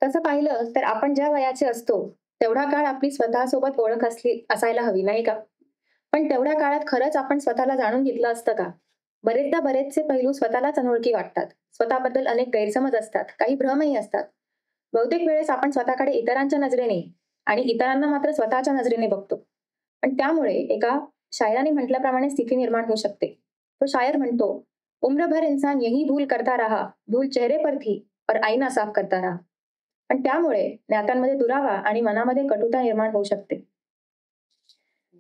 तसं पाहिलं तर आपण ज्या वयाचे असतो, तेवढा काळ आपली स्वतःसोबत ओळख असायला हवी, नाही का? पण तेवढ्या काळात खरंच आपण स्वतःला जाणून घेतलं असतं का? बरेचदा बरेचसे पैलू स्वतःलाच अनोळखी वाटतात. स्वतःबद्दल अनेक गैरसमज असतात, काही भ्रमही असतात. बहुतेक वेळेस आपण स्वतःकडे इतरांच्या नजरेने आणि इतरांना मात्र स्वतःच्या नजरेने बघतो. पण त्यामुळे एका शायराने म्हटल्याप्रमाणे स्थिती निर्माण होऊ शकते. तो शायर म्हणतो, "उम्र भर इंसान यही भूल करता रहा, भूल चेहरे पर थी और आईना साफ करता रहा." पण त्यामुळे नात्यांमध्ये दुरावा आणि मनामध्ये कटुता निर्माण होऊ शकते.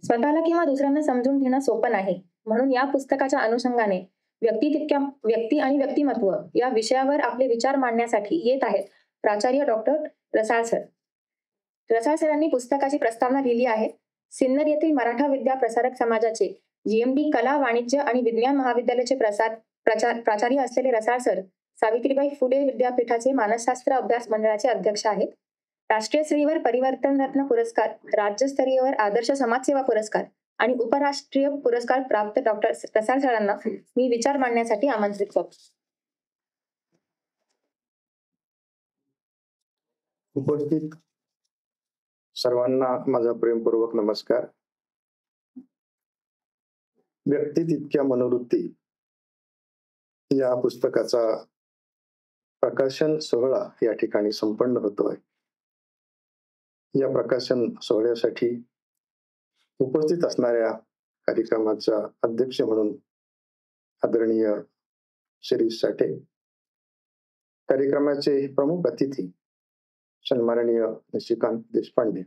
स्वतःला किंवा दुसऱ्यांना समजून घेणं सोपं नाही. म्हणून या पुस्तकाच्या अनुषंगाने व्यक्ती आणि व्यक्तिमत्व या विषयावर आपले विचार मांडण्यासाठी येत आहेत प्राचार्य डॉक्टर रसाळ सर. रसाळ सरांनी पुस्तकाची प्रस्तावना लिहिली आहे. सिन्नर येथील मराठा विद्या प्रसारक समाजाचे जीएमडी कला, वाणिज्य आणि विज्ञान महाविद्यालयाचे प्राचार्य असलेले रसाळ सर सावित्रीबाई फुले विद्यापीठाचे मानसशास्त्र अभ्यास मंडळाचे अध्यक्ष आहेत. राष्ट्रीय स्तरीयवर परिवर्तनरत्न पुरस्कार, राज्यस्तरीयवर आदर्श समाजसेवा पुरस्कार आणि उपराष्ट्रीय पुरस्कार प्राप्त डॉक्टर रसाळ सरांना मी विचार मांडण्यासाठी आमंत्रित करतो. उपस्थित सर्वांना माझा प्रेमपूर्वक नमस्कार. व्यक्ती तितक्या मनोवृत्ती या पुस्तकाचा प्रकाशन सोहळा या ठिकाणी संपन्न होतोय. या प्रकाशन सोहळ्यासाठी उपस्थित असणाऱ्या कार्यक्रमाचा अध्यक्ष म्हणून आदरणीय शिरीष साठे, कार्यक्रमाचे प्रमुख अतिथी सन्माननीय निशिकांत देशपांडे,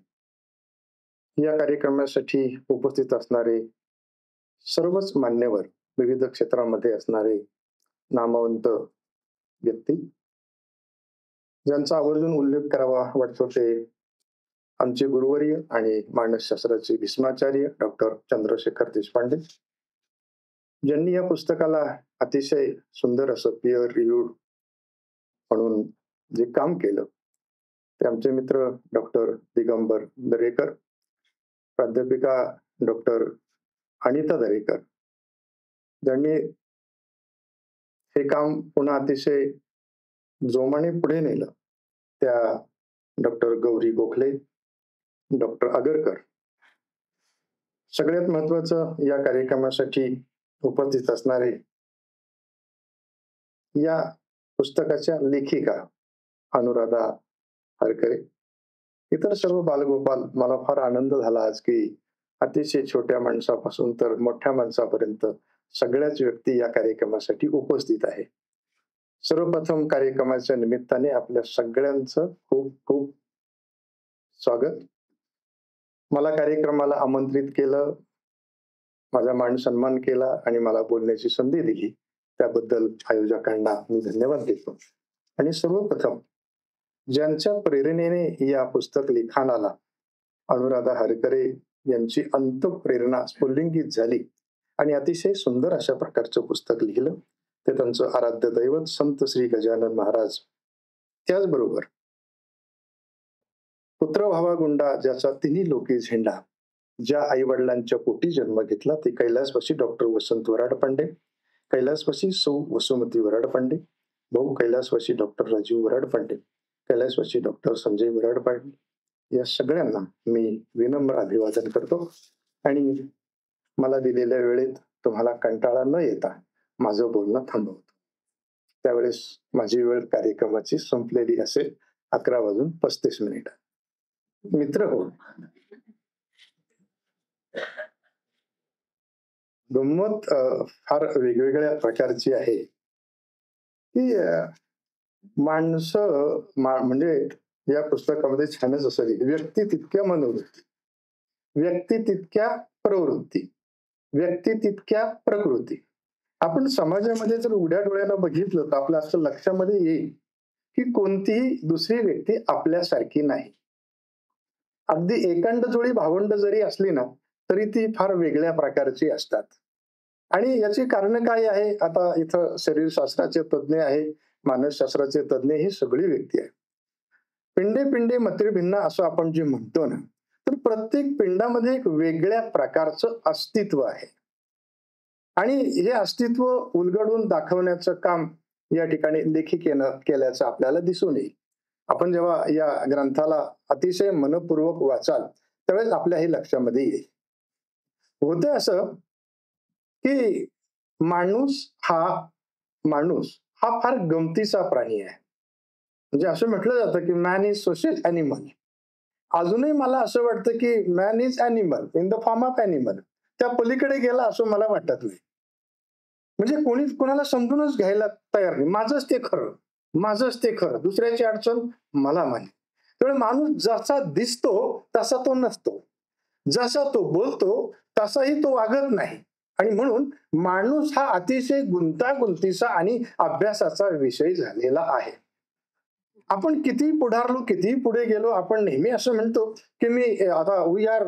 या कार्यक्रमासाठी उपस्थित असणारे सर्वच मान्यवर, विविध क्षेत्रामध्ये असणारे नामवंत व्यक्ती, ज्यांचा आवर्जून उल्लेख करावा वाटतो ते आमचे गुरुवर्य आणि मानसशास्त्राचे भीष्माचार्य डॉक्टर चंद्रशेखर देशपांडे, ज्यांनी या पुस्तकाला अतिशय सुंदर असं पिअर रिव्ह्यूड म्हणून जे काम केलं ते आमचे मित्र डॉक्टर दिगंबर दरेकर, प्राध्यापिका डॉक्टर अनिता दरेकर, ज्यांनी हे काम पुन्हा अतिशय जोमाने पुढे नेलं, त्या डॉक्टर गौरी गोखले, डॉक्टर आगरकर. सगळ्यात महत्वाचं, या कार्यक्रमासाठी उपस्थित असणारे या पुस्तकाच्या लेखिका अनुराधा हरकरे, इतर सर्व बालगोपाल. मला फार आनंद झाला आज की अतिशय छोट्या माणसापासून तर मोठ्या माणसापर्यंत सगळ्याच व्यक्ती या कार्यक्रमासाठी उपस्थित आहे. सर्वप्रथम कार्यक्रमाच्या निमित्ताने आपल्या सगळ्यांचं खूप खूप स्वागत. मला कार्यक्रमाला आमंत्रित केलं, माझा मान सन्मान केला आणि मला बोलण्याची संधी दिली, त्याबद्दल आयोजकांना मी धन्यवाद देतो. आणि सर्वप्रथम ज्यांच्या प्रेरणेने या पुस्तक लिखाणाला अनुराधा हरकरे यांची अंतःप्रेरणा स्फुल्लिंगित झाली आणि अतिशय सुंदर अशा प्रकारचं पुस्तक लिहिलं, ते त्यांचं आराध्य दैवत संत श्री गजानन महाराज. त्याचबरोबर पुत्र व्हावा गुंडा ज्याचा तिन्ही लोकी झेंडा, ज्या आई वडिलांच्या पोटी जन्म घेतला ते कैलासवासी डॉक्टर वसंत वराडपांडे, कैलासवासी सौ वसुमती वराडपांडे, भाऊ कैलासवासी डॉक्टर राजीव वराडपांडे, कैलासवासी डॉक्टर संजय वराडपांडे, या सगळ्यांना मी विनम्र अभिवादन करतो. आणि मला दिलेल्या वेळेत तुम्हाला कंटाळा न येता माझं बोलणं थांबवतो. त्यावेळेस माझी वेळ कार्यक्रमाची संपलेली असेल 11:35. मित्र हो, गंमत फार वेगवेगळ्या प्रकारची आहे की माणसं म्हणजे या पुस्तकामध्ये छानच असं लिहिलं, व्यक्ती तितक्या मनोवृत्ती, व्यक्ती तितक्या प्रवृत्ती, व्यक्ती तितक्या प्रकृती. आपण समाजामध्ये जर उघड्या डोळ्यानं बघितलं तर आपल्या असं लक्षामध्ये येईल की कोणतीही दुसरी व्यक्ती आपल्यासारखी नाही. अगदी एकांड जोडी भावंड जरी असली ना तरी ती फार वेगळ्या प्रकारची असतात. आणि याची कारण काय आहे? आता इथं शरीरशास्त्राचे तज्ज्ञ आहे, मानसशास्त्राचे तज्ज्ञ, ही सगळी व्यक्ती आहे. पिंडे पिंडे मते भिन्न असं आपण जे म्हणतो ना, तर प्रत्येक पिंडामध्ये एक वेगळ्या प्रकारचं अस्तित्व आहे. आणि हे अस्तित्व उलगडून दाखवण्याचं काम या ठिकाणी लेखिकेनं केल्याचं आपल्याला दिसून येईल. आपण जेव्हा या ग्रंथाला अतिशय मनपूर्वक वाचाल त्यावेळेस आपल्या हे लक्षामध्ये येईल. होतं असं की माणूस हा माणूस हा फार गमतीचा प्राणी आहे. म्हणजे असं म्हटलं जातं की मॅन इज सोशल ॲनिमल. अजूनही मला असं वाटतं की man is animal in the form of animal. त्या पलीकडे गेला असं मला वाटत नाही. म्हणजे कोणी कोणाला समजूनच घ्यायला तयार नाही. माझंच ते खरं, माझंच ते खरं. दुसऱ्याची अडचण मला मान्य. त्यामुळे माणूस जसा दिसतो तसा तो नसतो. जसा तो बोलतो तसाही तो वागत नाही. आणि म्हणून माणूस हा अतिशय गुंतागुंतीचा आणि अभ्यासाचा विषय झालेला आहे. आपण किती पुढारलो, किती पुढे गेलो, आपण नेहमी असं म्हणतो की मी आता we are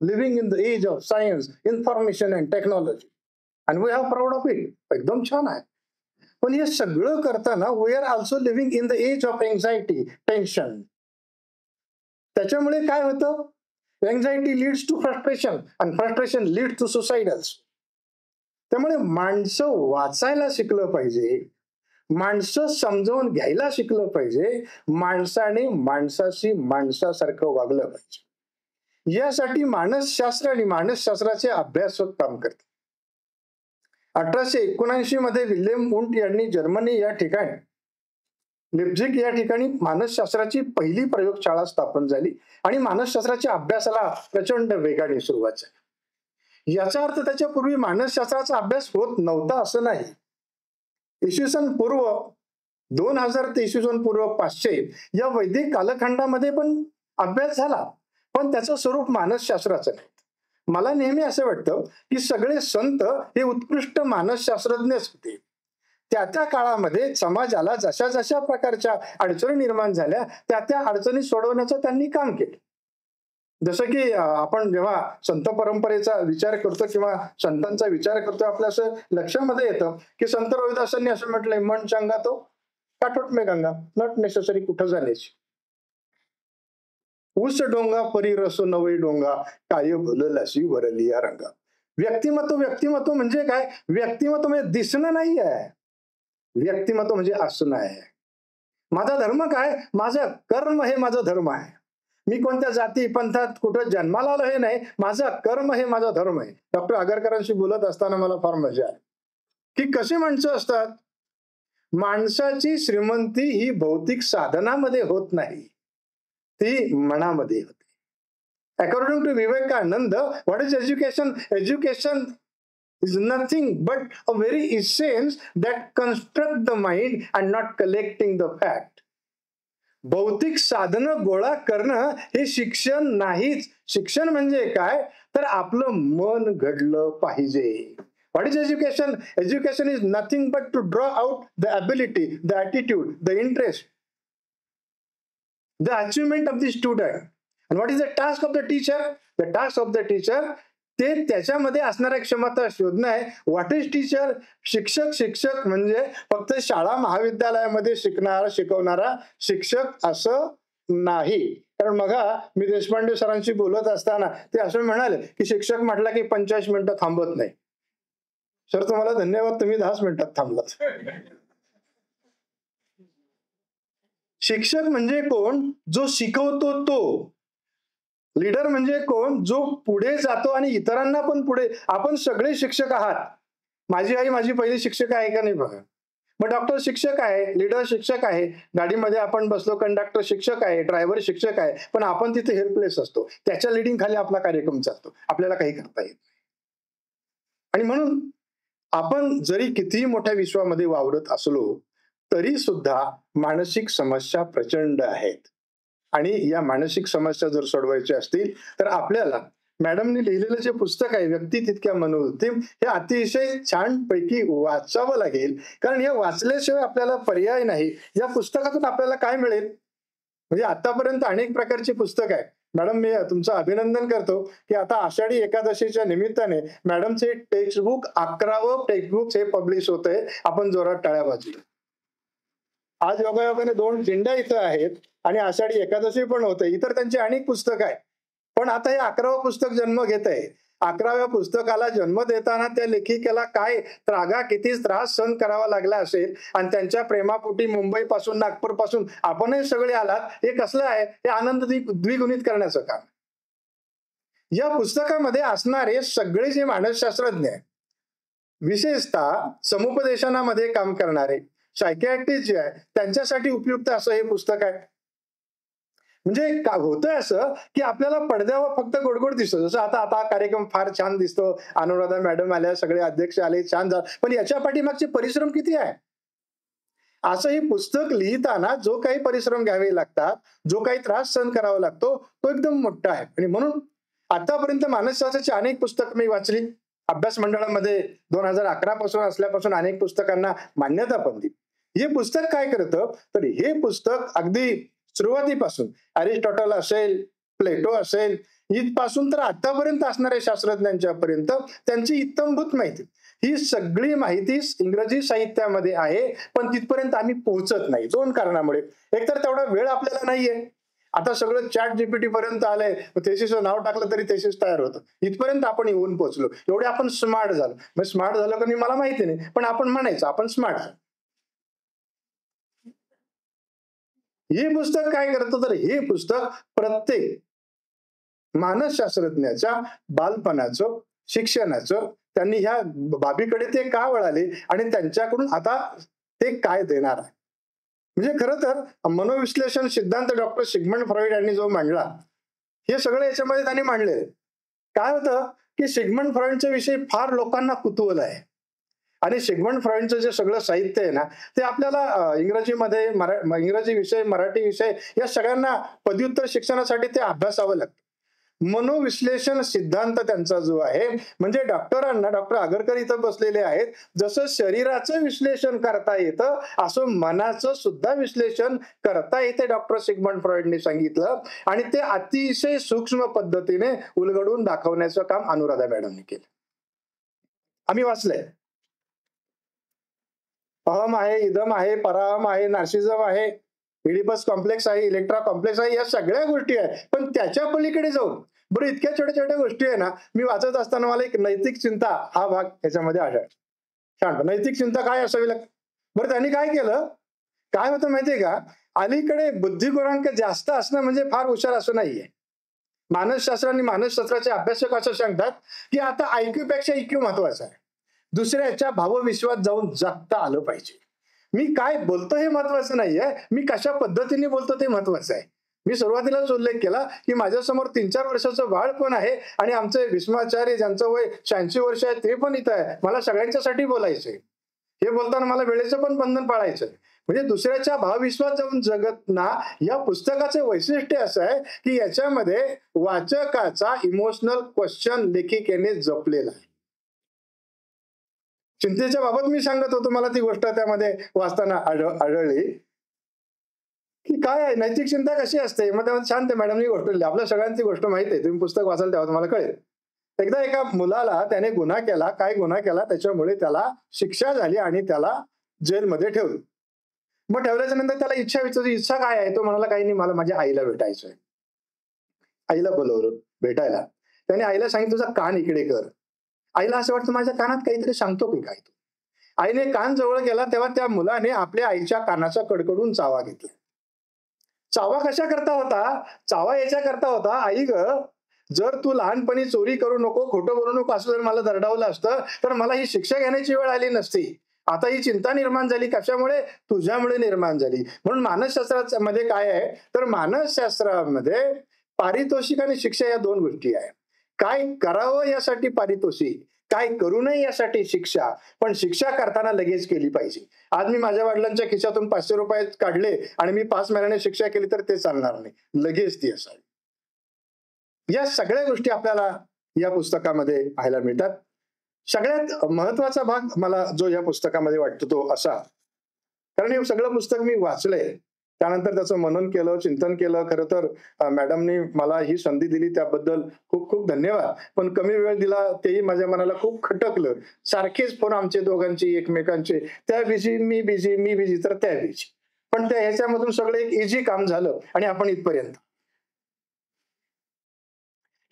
living in the age of science, information and technology and we are proud of it. एकदम छान आहे. पण हे सगळं करताना we are also living in the age of anxiety, tension. त्याच्यामुळे काय होतं? एन्झायटी लीड्स टू फ्रस्ट्रेशन आणि फ्रस्ट्रेशन लीड्स टू सुसाइडल्स. त्यामुळे माणसं वाचायला शिकलं पाहिजे, माणसं समजावून घ्यायला शिकलं पाहिजे, माणसाने माणसाशी माणसासारखं वागलं पाहिजे. यासाठी मानसशास्त्र आणि मानसशास्त्राचे अभ्यासक काम करतात. 1879 मध्ये विल्यम वुंट यांनी जर्मनी या ठिकाणी लिप्झिग या ठिकाणी मानसशास्त्राची पहिली प्रयोगशाळा स्थापन झाली आणि मानसशास्त्राच्या अभ्यासाला प्रचंड वेगाने सुरुवात झाली. याचा अर्थ त्याच्या पूर्वी मानसशास्त्राचा अभ्यास होत नव्हता असं नाही. इसवी सन पूर्व 2000 ते इसवी सन पूर्व 500 या वैदिक कालखंडामध्ये पण अभ्यास झाला, पण त्याचं स्वरूप मानसशास्त्राचं नाही. मला नेहमी असं वाटतं की सगळे संत हे उत्कृष्ट मानसशास्त्रज्ञच होते. त्या त्या काळामध्ये समाजाला जशा जशा प्रकारच्या अडचणी निर्माण झाल्या त्या त्या अडचणी सोडवण्याचं त्यांनी काम केलं. जसं की आपण जेव्हा संत परंपरेचा विचार करतो किंवा संतांचा विचार करतो, आपल्या असं लक्षामध्ये येतं की संत रविदासांनी असं म्हटलंय, मन चंगा तो काठोट में गंगा, नॉट नेसेसरी कुठं जाण्याची. ऊस डोंगा परी रसो नवे डोंगा, काय भुललाशी वरलिया रंगा. व्यक्तिमत्व, व्यक्तिमत्व म्हणजे काय? व्यक्तिमत्व म्हणजे दिसणं नाही आहे. व्यक्तिमत्व म्हणजे असणं आहे. माझा धर्म काय? माझं कर्म हे माझा धर्म आहे. मी कोणत्या जाती पंथात कुठं जन्माला आलो हे नाही, माझा कर्म हे माझा धर्म आहे. डॉक्टर आगरकरांशी बोलत असताना मला फार मजा आली की कशी माणसं असतात. माणसाची श्रीमंती ही भौतिक साधनामध्ये होत नाही, ती मनामध्ये होते. According to Vivekananda, what is education? Education is nothing but a very essence that construct the mind and not collecting the fact. भौतिक साधनं गोळा करणं हे शिक्षण नाहीच. शिक्षण म्हणजे काय? तर आपलं मन घडलं पाहिजे. What is education? Education is nothing but to draw out the ability, the attitude, the interest, the achievement of the student. And what is the task of the teacher? The task of the teacher, ते त्याच्यामध्ये असणाऱ्या क्षमता शोधणं आहे. What is teacher? शिक्षक, शिक्षक म्हणजे फक्त शाळा महाविद्यालयामध्ये शिकवणारा शिक्षक असं नाही. कारण मग मी देशपांडे सरांशी बोलत असताना ते असं म्हणाले की शिक्षक म्हटला की 45 मिनिटं थांबत नाही. सर तुम्हाला धन्यवाद, तुम्ही 10 मिनिटात थांबलात. शिक्षक म्हणजे कोण? जो शिकवतो तो. लीडर म्हणजे कोण? जो पुढे जातो आणि इतरांना पण पुढे. आपण सगळे शिक्षक आहात. माझी आई माझी पहिली शिक्षक आहे का नाही बघा. मग डॉक्टर शिक्षक आहे, लीडर शिक्षक आहे, गाडीमध्ये आपण बसलो कंडक्टर शिक्षक आहे, ड्रायव्हर शिक्षक आहे, पण आपण तिथे हेल्पलेस असतो. त्याच्या लिडिंग खाली आपला कार्यक्रम चालतो, आपल्याला काही करता येत नाही. आणि म्हणून आपण जरी कितीही मोठ्या विश्वामध्ये वावरत असलो तरी सुद्धा मानसिक समस्या प्रचंड आहेत. आणि या मानसिक समस्या जर सोडवायच्या असतील तर आपल्याला मॅडमनी लिहिलेलं जे पुस्तक आहे व्यक्ती तितक्या मनोवृत्ती, हे अतिशय छान पैकी वाचावं लागेल. कारण हे वाचल्याशिवाय आपल्याला पर्याय नाही. या पुस्तकातून आपल्याला काय मिळेल? म्हणजे आतापर्यंत अनेक प्रकारची पुस्तक आहे. मॅडम मी तुमचं अभिनंदन करतो की आता आषाढी एकादशीच्या निमित्ताने मॅडमचे टेक्स्टबुक 11वं टेक्स्टबुक हे पब्लिश होत आहे. आपण जोरात टाळ्या वाजवू. आज योगायोगाने 2 दिंड्या इथं आहेत आणि आषाढी एकादशी पण होते. इतर त्यांची अनेक पुस्तकं आहेत. पण आता हे 11वं पुस्तक जन्म घेत आहे. 11व्या पुस्तकाला जन्म देताना त्या लेखिकेला काय किती त्रास सहन करावा लागला असेल, आणि त्यांच्या प्रेमापोटी मुंबईपासून नागपूरपासून आपणही सगळे आलात, हे कसलं आहे? हे आनंद द्विगुणित करण्याचं काम. या पुस्तकामध्ये असणारे सगळे जे मानसशास्त्रज्ञ आहे, विशेषतः समुपदेशनामध्ये काम करणारे सायकियाट्रिस्ट जे आहे, त्यांच्यासाठी उपयुक्त असं हे पुस्तक आहे. म्हणजे होतंय असं की आपल्याला पडद्यावर फक्त गोडगोड दिसतो. जसं आता आता कार्यक्रम फार छान दिसतो, अनुराधा मॅडम आल्या, सगळे अध्यक्ष आले, छान झालं, पण याच्या पाठीमागचे परिश्रम किती आहे? असं हे पुस्तक लिहिताना जो काही परिश्रम घ्यावे लागतात, जो काही त्रास सहन करावा लागतो, तो एकदम मोठा आहे. आणि म्हणून आतापर्यंत मानसशास्त्राची अनेक पुस्तकं मी वाचली. अभ्यास मंडळामध्ये 2011 पासून असल्यापासून अनेक पुस्तकांना मान्यता पण दिली. हे पुस्तक काय करतं, तर हे पुस्तक अगदी सुरुवातीपासून अरिस्टॉटल असेल, प्लेटो असेल, इथपासून तर आतापर्यंत असणाऱ्या शास्त्रज्ञांच्या पर्यंत त्यांची इत्थंभूत माहिती, ही सगळी माहिती इंग्रजी साहित्यामध्ये आहे, पण तिथपर्यंत आम्ही पोहोचत नाही 2 कारणामुळे. एकतर तेवढा वेळ आपल्याला नाहीये. आता सगळं ChatGPT पर्यंत आलंय, थेसिसचं नाव टाकलं तरी थेसिस तयार होतं. इथपर्यंत आपण येऊन पोहोचलो. एवढे आपण स्मार्ट झालो. मग स्मार्ट झालो का नाही मला माहिती नाही, पण आपण म्हणायचं आपण स्मार्ट झालो. हे पुस्तक काय करतं, तर हे पुस्तक प्रत्येक मानसशास्त्रज्ञाच्या बालपणाचं, शिक्षणाचं, त्यांनी ह्या बाबीकडे ते का वळाले आणि त्यांच्याकडून आता ते काय देणार आहे. म्हणजे खरं तर मनोविश्लेषण सिद्धांत डॉक्टर सिगमंड फ्रॉइड यांनी जो मांडला, हे सगळं याच्यामध्ये त्यांनी मांडले. काय होतं की सिगमंड फ्रॉइडच्या विषयी फार लोकांना कुतूहल आहे, आणि सिगमंड फ्रॉइडचं जे सगळं साहित्य आहे ना, ते आपल्याला इंग्रजीमध्ये इंग्रजी विषय, मराठी विषय या सगळ्यांना पदव्युत्तर शिक्षणासाठी ते अभ्यासावं लागतं. मनोविश्लेषण सिद्धांत त्यांचा जो आहे, म्हणजे डॉक्टरांना, डॉक्टर आगरकर इथं बसलेले आहेत, जसं शरीराचं विश्लेषण करता येतं, असं मनाचं सुद्धा विश्लेषण करता येते, डॉक्टर सिगमंड फ्रॉइडने सांगितलं. आणि ते अतिशय सूक्ष्म पद्धतीने उलगडून दाखवण्याचं काम अनुराधा मॅडमने केलं. आम्ही वाचलंय. अहम आहे, इदम आहे, पराहम आहे, नार्सिझम आहे, इडिपस कॉम्प्लेक्स आहे, इलेक्ट्रा कॉम्प्लेक्स आहे, या सगळ्या गोष्टी आहेत. पण त्याच्या पलीकडे जाऊन बरं इतक्या छोट्या छोट्या गोष्टी आहे ना, मी वाचत असताना मला एक नैतिक चिंता हा भाग त्याच्यामध्ये आढळ. छान. नैतिक चिंता काय असावी लागते. बरं त्यांनी काय केलं, काय होतं माहितीये का, अलीकडे बुद्धिगुणांक जास्त असणं म्हणजे फार हुशार असं नाहीये. मानसशास्त्र आणि मानसशास्त्राचे अभ्यासक असं सांगतात की आता IQ पेक्षा EQ महत्वाचा आहे. दुसऱ्याच्या भावविश्वात जाऊन जगता आलं पाहिजे. मी काय बोलतो हे महत्वाचं नाहीये, मी कशा पद्धतीने बोलतो ते महत्वाचं आहे. मी सुरुवातीलाच उल्लेख केला की माझ्यासमोर 3-4 वर्षाचं बाळ पण आहे, आणि आमचे भीष्माचार्य ज्यांचं वय 86 वर्ष आहे ते पण इथं आहे. मला सगळ्यांच्यासाठी बोलायचंय. हे बोलताना मला वेळेचं पण बंधन पाळायचंय. म्हणजे दुसऱ्याच्या भावविश्वास जाऊन जगत ना, या पुस्तकाचे वैशिष्ट्य असं आहे की याच्यामध्ये वाचकाचा इमोशनल क्वेश्चन लेखिकेने जपलेला आहे. चिंतेच्या बाबत मी सांगत होतो, मला ती गोष्ट त्यामध्ये वाचताना आढळली की काय आहे नैतिक चिंता कशी असते. मग त्यामध्ये शांत मॅडमनी गोष्ट लिहिली. आपल्या सगळ्यांची गोष्ट माहिती आहे, तुम्ही पुस्तक वाचाल तेव्हा तुम्हाला कळेल. एकदा एका मुलाला त्याने गुन्हा केला, काय गुन्हा केला, त्याच्यामुळे त्याला शिक्षा झाली आणि त्याला जेलमध्ये ठेवलं. मग ठेवल्याच्या नंतर त्याला इच्छा विचारली, इच्छा काय आहे. तो म्हणाला काही नाही, मला माझ्या आईला भेटायचंय. आईला बोलवलं भेटायला. त्याने आईला सांगितलं तुझा कान इकडे कर. आईला असं वाटतं माझ्या कानात काहीतरी सांगतो की काय. आईने कान जवळ गेला तेव्हा त्या मुलाने आपल्या आईच्या कानाचा कडकडून चावा घेतला. चावा कशा करता होता, चावा याच्या करता होता, आई ग, जर तू लहानपणी चोरी करू नको, खोटं बोलू नको असं जर मला दरडावलं असतं तर मला ही शिक्षा घेण्याची वेळ आली नसती. आता ही चिंता निर्माण झाली कशामुळे, तुझ्यामुळे निर्माण झाली. म्हणून मानसशास्त्रामध्ये काय आहे, तर मानसशास्त्रामध्ये पारितोषिक आणि शिक्षा या 2 गोष्टी आहेत. काय करावं यासाठी पारितोषिक, काय करू नये यासाठी शिक्षा. पण शिक्षा करताना लगेच केली पाहिजे. आज मी माझ्या वडिलांच्या खिशातून 500 रुपये काढले आणि मी 5 महिन्याने शिक्षा केली तर ते चालणार नाही, लगेच ती असावी. या सगळ्या गोष्टी आपल्याला या पुस्तकामध्ये पाहायला मिळतात. सगळ्यात महत्वाचा भाग मला जो या पुस्तकामध्ये वाटतो तो असा, कारण हे सगळं पुस्तक मी वाचलंय, त्यानंतर त्याचं मनन केलं, चिंतन केलं. खरं तर मॅडमनी मला ही संधी दिली त्याबद्दल खूप खूप धन्यवाद. पण कमी वेळ दिला तेही माझ्या मनाला खूप खटकलं. सारखेच फोन आमचे दोघांचे एकमेकांचे, त्या बिझी, मी बिझी, मी बिझी तर त्या बिझी. पण त्या ह्याच्यामधून सगळं एक इझी काम झालं आणि आपण इथपर्यंत.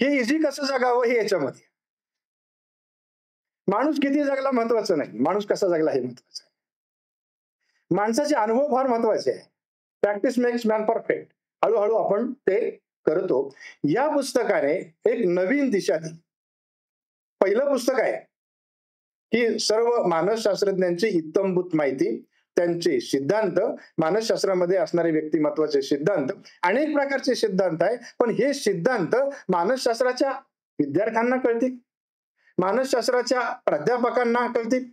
हे इझी कसं जगावं हे याच्यामध्ये. माणूस किती जगला महत्वाचं नाही, माणूस कसा जगला हे महत्वाचं आहे. माणसाचे अनुभव फार महत्वाचे आहे. Practice makes man perfect. हळूहळू आपण ते करतो. या पुस्तकाने एक नवीन दिशा दिली. पहिलं पुस्तक आहे की सर्व मानसशास्त्रज्ञांची इत्थंभूत माहिती, त्यांचे सिद्धांत, मानसशास्त्रामध्ये असणारे व्यक्तिमत्वाचे सिद्धांत, अनेक प्रकारचे सिद्धांत आहे. पण हे सिद्धांत मानसशास्त्राच्या विद्यार्थ्यांना कळतील, मानसशास्त्राच्या प्राध्यापकांना कळतील,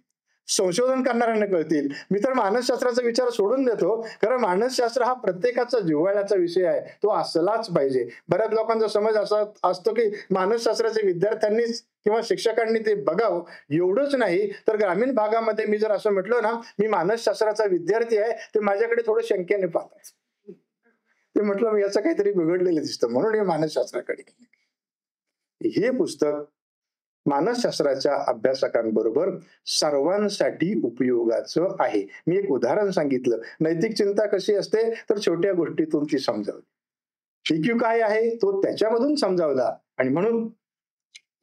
संशोधन करणाऱ्यांना कळतील. मी तर मानसशास्त्राचा विचार सोडून देतो, कारण मानसशास्त्र हा प्रत्येकाचा जिव्हाळ्याचा विषय आहे, तो असलाच पाहिजे. बऱ्याच लोकांचा समज असा असतो की मानसशास्त्राच्या विद्यार्थ्यांनीच किंवा शिक्षकांनी ते बघावं. एवढंच नाही तर ग्रामीण भागामध्ये मी जर असं म्हटलं ना, मी मानसशास्त्राचा विद्यार्थी आहे, ते माझ्याकडे थोडं शंकेने पाहतात. ते म्हटलं याचं काहीतरी बिघडलेलं दिसतं, म्हणून हे मानसशास्त्राकडे गेले. हे पुस्तक मानसशास्त्राच्या अभ्यासकांबरोबर सर्वांसाठी उपयोगाचं आहे. मी एक उदाहरण सांगितलं. नैतिक चिंता कशी असते, तर छोट्या गोष्टीतून ती समजावली. इक्यू काय आहे तो त्याच्यामधून समजावला. आणि म्हणून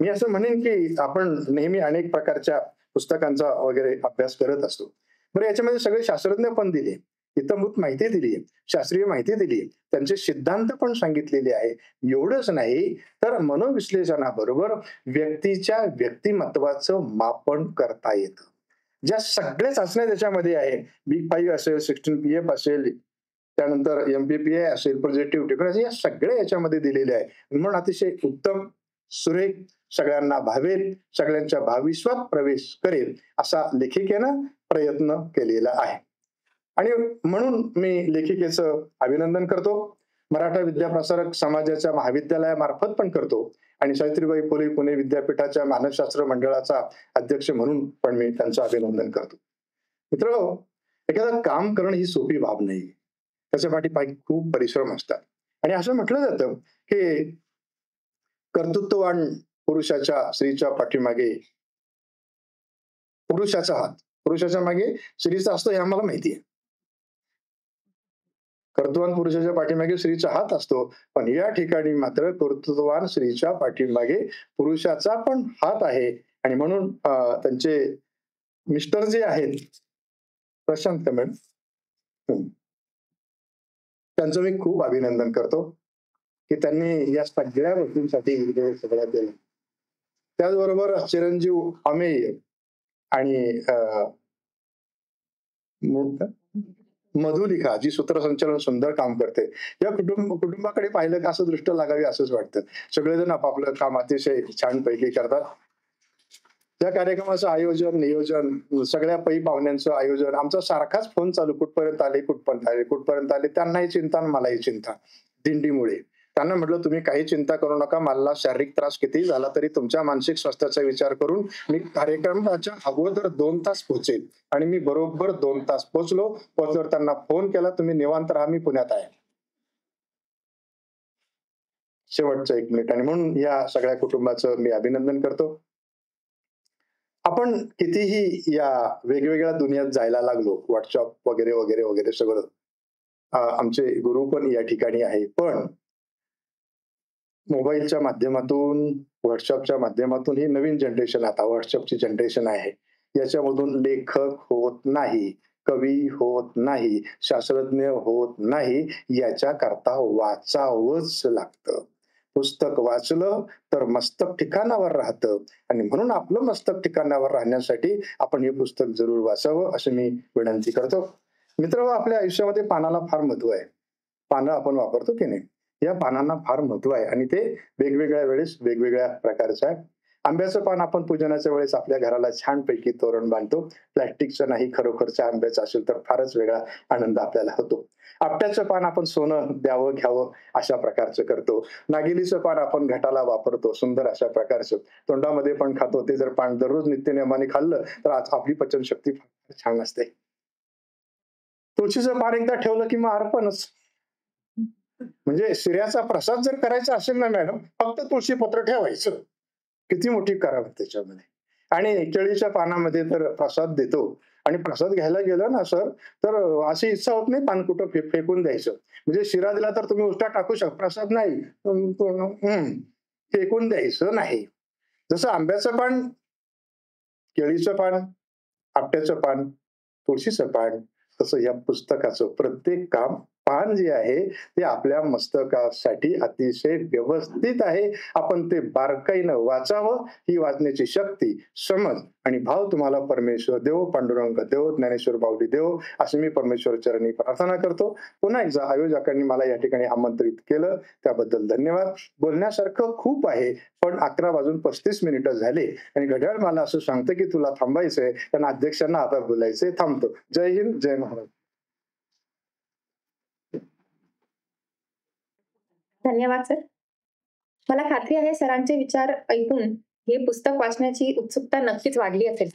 मी असं म्हणेन की आपण नेहमी अनेक प्रकारच्या पुस्तकांचा वगैरे अभ्यास करत असतो. बरं, याच्यामध्ये सगळे शास्त्रज्ञ पण दिले, इत्थंभूत माहिती दिली, शास्त्रीय माहिती दिली, त्यांचे सिद्धांत पण सांगितलेले आहे. एवढंच नाही तर मनोविश्लेषणाबरोबर व्यक्तीच्या व्यक्तिमत्वाचं मापन करता येतं. ज्या सगळ्या चाचण्या त्याच्यामध्ये आहे, B5 असेल, 16PF असेल, त्यानंतर MPPA असेल, पॉझिटिव्ह डिफरन्स, या सगळ्या याच्यामध्ये दिलेले आहे. म्हणून अतिशय उत्तम, सुरेख, सगळ्यांना भावेल, सगळ्यांच्या भाविस्वात प्रवेश करेल असा लेखिकेनं प्रयत्न केलेला आहे. आणि म्हणून मी लेखिकेचं अभिनंदन करतो. मराठा विद्याप्रसारक समाजाच्या महाविद्यालयामार्फत पण करतो आणि सावित्रीबाई फुले पुणे विद्यापीठाच्या मानसशास्त्र मंडळाचा अध्यक्ष म्हणून पण मी त्यांचं अभिनंदन करतो. मित्र, एखादं काम करणं ही सोपी बाब नाही. त्याच्या पाठीमागे खूप परिश्रम असतात. आणि असं म्हटलं जातं की कर्तृत्ववान पुरुषाच्या स्त्रीच्या पाठीमागे पुरुषाचा हात, पुरुषाच्या मागे स्त्रीचा असतो हे आम्हाला माहिती आहे. कर्तृत्ववान पुरुषाच्या पाठीमागे स्त्रीचा हात असतो, पण या ठिकाणी मात्र कर्तृत्ववान स्त्रीच्या पाठीमागे पुरुषाचा पण हात आहे. आणि म्हणून त्यांचे मिस्टर जे आहेत प्रशांत कमेड, त्यांचं मी खूप अभिनंदन करतो की त्यांनी या सगळ्या गोष्टींसाठी सगळ्यात दिलं. त्याचबरोबर चिरंजीव अमेय आणि मधुलिका, जी सूत्रसंचालन सुंदर काम करते, या कुटुंबाकडे पाहिलं का असं दृष्ट लागावी असंच वाटतं. सगळेजण आपापलं काम अतिशय छानपैकी करतात. त्या कार्यक्रमाचं आयोजन, नियोजन, सगळ्या पै पाहुण्यांचं आयोजन, आमचा सारखाच फोन चालू, कुठपर्यंत आले, कुठपर्यंत आले. त्यांनाही चिंता आणि मलाही चिंता दिंडीमुळे. त्यांना म्हटलं तुम्ही काही चिंता करू नका, मला शारीरिक त्रास किती झाला तरी तुमच्या मानसिक स्वास्थ्याचा विचार करून मी कार्यक्रमाच्या अगोदर 2 तास पोहोचेल. आणि मी बरोबर 2 तास पोहोचल्यावर त्यांना फोन केला, तुम्ही निवांत राहा, मी पुण्यात आहे. शेवटचं 1 मिनिट. आणि म्हणून या सगळ्या कुटुंबाचं मी अभिनंदन करतो. आपण कितीही या वेगवेगळ्या दुनियात जायला लागलो, व्हॉट्सअप वगैरे वगैरे वगैरे सगळं, आमचे गुरु पण या ठिकाणी आहे, पण मोबाईलच्या माध्यमातून, व्हॉट्सअपच्या माध्यमातून ही नवीन जनरेशन, आता व्हॉट्सअपची जनरेशन आहे, याच्यामधून लेखक होत नाही, कवी होत नाही, शास्त्रज्ञ होत नाही. याच्याकरता वाचावंच लागतं. पुस्तक वाचलं तर मस्तक ठिकाणावर राहतं. आणि म्हणून आपलं मस्तक ठिकाणावर राहण्यासाठी आपण हे पुस्तक जरूर वाचावं अशी मी विनंती करतो. मित्र, आपल्या आयुष्यामध्ये पानाला फार महत्व आहे. पानं आपण वापरतो की नाही, या पानांना फार महत्व आहे आणि ते वेगवेगळ्या वेळेस वेगवेगळ्या प्रकारचं आहे. आंब्याचं पान आपण पूजनाच्या वेळेस आपल्या घराला छानपैकी तोरण बांधतो. प्लॅस्टिकचं नाही, खरोखरच्या आंब्याचं असेल तर फारच वेगळा आनंद आपल्याला होतो. आपट्याचं पान आपण सोनं द्यावं घ्यावं अशा प्रकारचं करतो. नागिलीचं पान आपण घटाला वापरतो, सुंदर अशा प्रकारचं. तोंडामध्ये पण खातो. ते जर पान दररोज नित्यनेमाने खाल्लं तर आज आपली पचनशक्ती फार छान असते. तुळशीचं पान एकदा ठेवलं की मग अर्पणच. म्हणजे शिऱ्याचा प्रसाद जर करायचा असेल ना मॅडम, फक्त तुळशी पत्र ठेवायचं. किती मोठी करावं त्याच्यामध्ये. आणि केळीच्या पानामध्ये तर प्रसाद देतो आणि प्रसाद घ्यायला गेलं ना सर, तर अशी इच्छा होत नाही पान कुठं फेकून द्यायचं. म्हणजे शिरा दिला तर तुम्ही उष्टा टाकू शकता, प्रसाद नाही, फेकून द्यायचं नाही. जसं आंब्याचं पान केळीचं पान, आपट्याचं पान, तुळशीचं पान, तसं या पुस्तकाचं प्रत्येक पान जे आहे ते आपल्या मस्तकासाठी अतिशय व्यवस्थित आहे. आपण ते बारकाईनं वाचावं. ही वाचण्याची शक्ती, समज आणि भाव तुम्हाला परमेश्वर देवो, पांडुरंग देवो, ज्ञानेश्वर माऊली देवो, अशी मी परमेश्वर चरणी प्रार्थना करतो. पुन्हा एकदा आयोजकांनी मला या ठिकाणी आमंत्रित केलं त्याबद्दल धन्यवाद. बोलण्यासारखं खूप आहे, पण 11:35 झाले आणि घड्याळ मला असं सांगतं की तुला थांबायचंय, कारण अध्यक्षांना आता बोलायचंय. थांबतो. जय हिंद, जय महाराज. धन्यवाद सर. मला खात्री आहे सरांचे विचार ऐकून हे पुस्तक वाचण्याची उत्सुकता नक्कीच वाढली असेल.